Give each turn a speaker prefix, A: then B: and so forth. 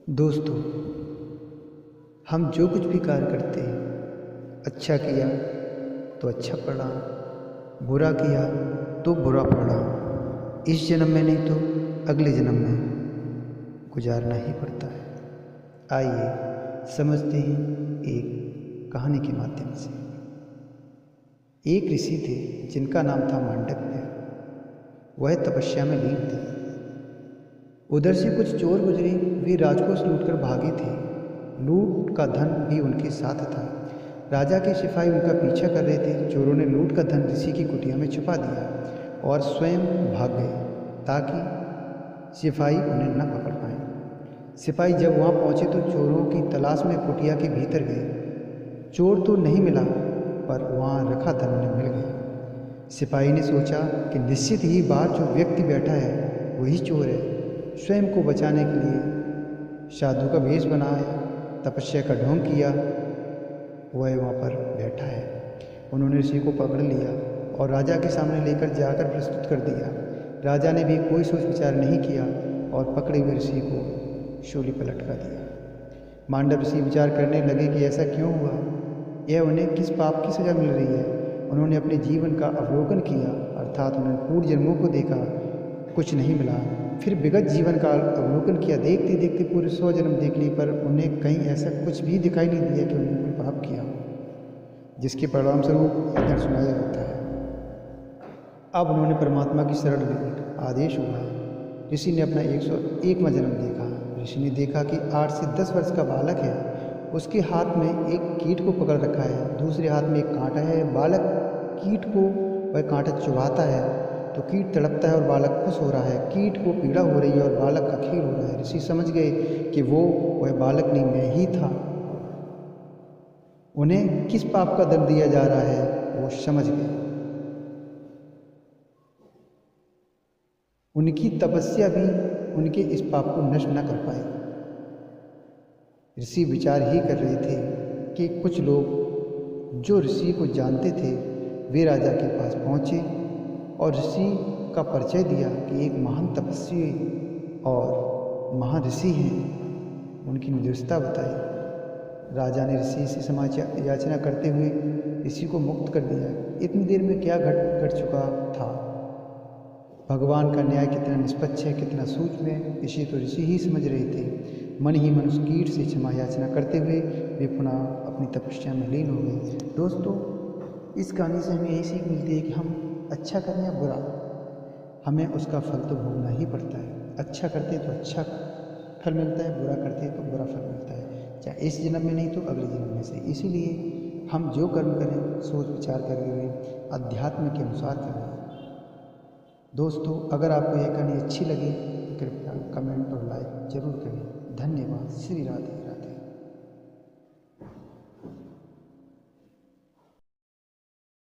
A: दोस्तों, हम जो कुछ भी कार्य करते हैं, अच्छा किया तो अच्छा पड़ा, बुरा किया तो बुरा पड़ा। इस जन्म में नहीं तो अगले जन्म में गुजारना ही पड़ता है। आइए समझते हैं एक कहानी के माध्यम से। एक ऋषि थे जिनका नाम था मांडव्य। वह तपस्या में लीन थे। उधर से कुछ चोर गुजरे, वे राजकोष लूटकर भागे थे। लूट का धन भी उनके साथ था। राजा के सिपाही उनका पीछा कर रहे थे। चोरों ने लूट का धन ऋषि की कुटिया में छुपा दिया और स्वयं भाग गए ताकि सिपाही उन्हें न पकड़ पाए। सिपाही जब वहां पहुंचे तो चोरों की तलाश में कुटिया के भीतर गए। चोर तो नहीं मिला, पर वहां रखा धन उन्हें मिल गया। सिपाही ने सोचा कि निश्चित ही बाहर जो व्यक्ति बैठा है वही चोर है। स्वयं को बचाने के लिए साधु का वेश बनाया, तपस्या का ढोंग किया। वह वहाँ पर बैठा है। उन्होंने ऋषि को पकड़ लिया और राजा के सामने लेकर जाकर प्रस्तुत कर दिया। राजा ने भी कोई सोच विचार नहीं किया और पकड़े हुए ऋषि को शूली पर लटका दिया। मांडव ऋषि विचार करने लगे कि ऐसा क्यों हुआ, यह उन्हें किस पाप की सजा मिल रही है। उन्होंने अपने जीवन का अवलोकन किया, अर्थात उन्होंने पूर्व जन्मों को देखा, कुछ नहीं मिला। फिर विगत जीवन का अवलोकन किया, देखते देखते पूरे 100 जन्म देख ली, पर उन्हें कहीं ऐसा कुछ भी दिखाई नहीं दिया कि उन्होंने कोई पाप किया हो, जिसके परिणाम स्वरूप यह दंड सुनाया जाता है। अब उन्होंने परमात्मा की शरण ली। आदेश हुआ। ऋषि ने अपना 101वां जन्म देखा। ऋषि ने देखा कि 8 से 10 वर्ष का बालक है। उसके हाथ में एक कीट को पकड़ रखा है, दूसरे हाथ में एक कांटा है। बालक कीट को वह कांटा चुभाता है तो कीट तड़पता है और बालक खुश हो रहा है। कीट को पीड़ा हो रही है और बालक का खेल हो रहा है। ऋषि समझ गए कि वह बालक नहीं, मैं ही था। उन्हें किस पाप का दंड दिया जा रहा है वो समझ गए। उनकी तपस्या भी उनके इस पाप को नष्ट न कर पाई। ऋषि विचार ही कर रहे थे कि कुछ लोग जो ऋषि को जानते थे वे राजा के पास पहुँचे और ऋषि का परिचय दिया कि एक महान तपस्वी और महान ऋषि हैं। उनकी निर्दोषता बताई। राजा ने ऋषि से समाचार याचना करते हुए ऋषि को मुक्त कर दिया। इतनी देर में क्या घट चुका था। भगवान का न्याय कितना निष्पक्ष है, कितना सूक्ष्म है, इसे तो ऋषि ही समझ रहे थे। मन ही मन उस कीट से क्षमा याचना करते हुए वे पुनः अपनी तपस्या में लीन हो गए। दोस्तों, इस कहानी से हमें यही सीख मिलती है कि हम अच्छा करें या बुरा, हमें उसका फल तो भोगना ही पड़ता है। अच्छा करते तो अच्छा फल मिलता है, बुरा करते तो बुरा फल मिलता है, चाहे इस जन्म में नहीं तो अगले जन्म में से। इसीलिए हम जो कर्म करें सोच विचार करके हुए अध्यात्म के अनुसार करें। दोस्तों, अगर आपको यह कहानी अच्छी लगे तो कृपया कमेंट और लाइक जरूर करें। धन्यवाद। श्री राधे।